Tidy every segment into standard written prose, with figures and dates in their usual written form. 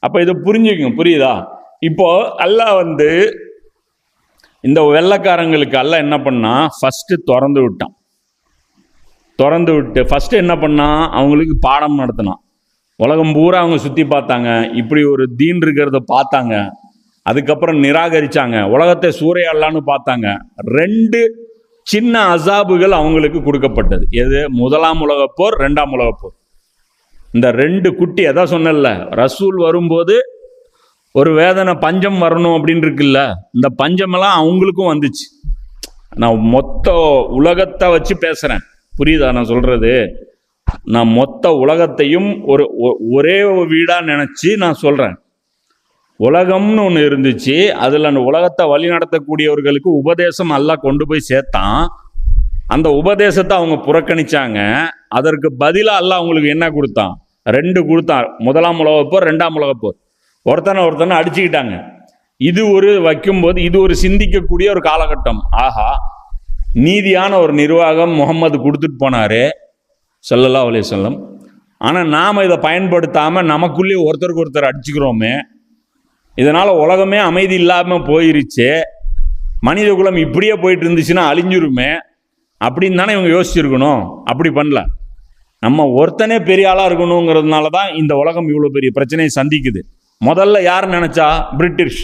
அப்போ இதை புரிஞ்சுக்கங்க, புரியுதா? இப்போ அல்லாஹ் இந்த வெள்ளைக்காரங்களுக்கு அல்லாஹ் என்ன பண்ணா, ஃபஸ்ட்டு திறந்து விட்டான். திறந்து விட்டு ஃபஸ்ட்டு என்ன பண்ணான், அவங்களுக்கு பாடம் நடத்தினான். உலகம் பூரா அவங்க சுற்றி பார்த்தாங்க, இப்படி ஒரு தீன் இருக்கிறத பார்த்தாங்க. அதுக்கப்புறம் நிராகரித்தாங்க, உலகத்தை சூறையாடலான்னு பார்த்தாங்க. 2 சின்ன அசாபுகள் அவங்களுக்கு கொடுக்கப்பட்டது. எது? முதலாம் உலகப்போர், 2ஆம் உலகப்போர். இந்த 2 குட்டி, அதான் சொன்னல, ரசூல் வரும்போது ஒரு வேதனை பஞ்சம் வரணும் அப்படின்னு இருக்குல்ல, இந்த பஞ்சமெல்லாம் அவங்களுக்கும் வந்துச்சு. நான் மொத்த உலகத்தை வச்சு பேசுகிறேன், புரியுதா நான் சொல்கிறது? நான் மொத்த உலகத்தையும் ஒரே வீடாக நினச்சி நான் சொல்கிறேன். உலகம்னு ஒன்று இருந்துச்சு, அதில் அந்த உலகத்தை வழி நடத்தக்கூடியவர்களுக்கு உபதேசம் அல்லாஹ் கொண்டு போய் சேர்த்தான். அந்த உபதேசத்தை அவங்க புறக்கணிச்சாங்க. அதற்கு பதிலாக அல்லாஹ் அவங்களுக்கு என்ன கொடுத்தான்? 2 கொடுத்தான். முதலாம் உலகப்போர், 2ஆம் உலகப்போர். ஒருத்தனை அடிச்சுக்கிட்டாங்க. இது ஒரு வைக்கும்போது இது ஒரு சிந்திக்கக்கூடிய ஒரு காலகட்டம். ஆஹா, நீதியான ஒரு நிர்வாகம் முகம்மது கொடுத்துட்டு போனாரு ஸல்லல்லாஹு அலைஹி வஸல்லம். ஆனால் நாம் இதை பயன்படுத்தாமல் நமக்குள்ளேயே ஒருத்தருக்கு ஒருத்தர் அடிச்சுக்கிறோமே, இதனால் உலகமே அமைதி இல்லாமல் போயிருச்சு. மனித குலம் இப்படியே போயிட்டு இருந்துச்சுன்னா அழிஞ்சிருமே அப்படின்னு தானே இவங்க யோசிச்சிருக்கணும். அப்படி பண்ணல. நம்ம ஒருத்தனே பெரிய ஆளாக இருக்கணுங்கிறதுனால தான் இந்த உலகம் இவ்வளோ பெரிய பிரச்சனையை சந்திக்குது. முதல்ல யார் நினச்சா? பிரிட்டிஷ்.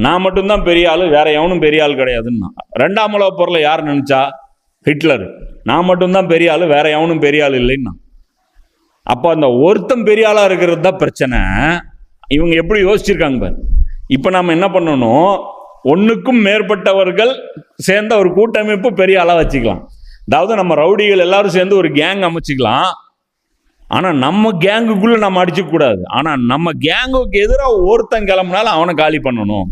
நான் மட்டும்தான் பெரிய ஆள், வேற எவனும் பெரிய ஆள் கிடையாதுன்னா. 2ஆம் உலகப் போரில் யார் நினச்சா? ஹிட்லர். நான் மட்டும்தான் பெரிய ஆள், வேற எவனும் பெரிய ஆள் இல்லைன்னா. அப்போ அந்த ஒருத்தன் பெரிய ஆளாக இருக்கிறது தான் பிரச்சனை. இவங்க எப்படி யோசிச்சிருக்காங்க பாரு. இப்போ நம்ம என்ன பண்ணணும், ஒன்றுக்கும் மேற்பட்டவர்கள் சேர்ந்த ஒரு கூட்டமைப்பு பெரிய ஆளாக வச்சுக்கலாம். அதாவது நம்ம ரவுடிகள் எல்லாரும் சேர்ந்து ஒரு கேங் அமைச்சிக்கலாம். ஆனால் நம்ம கேங்குக்குள்ளே நம்ம அடிச்சுக்கூடாது. ஆனால் நம்ம கேங்குக்கு எதிராக ஒருத்தன் கிளம்புனாலும் அவனை காலி பண்ணணும்.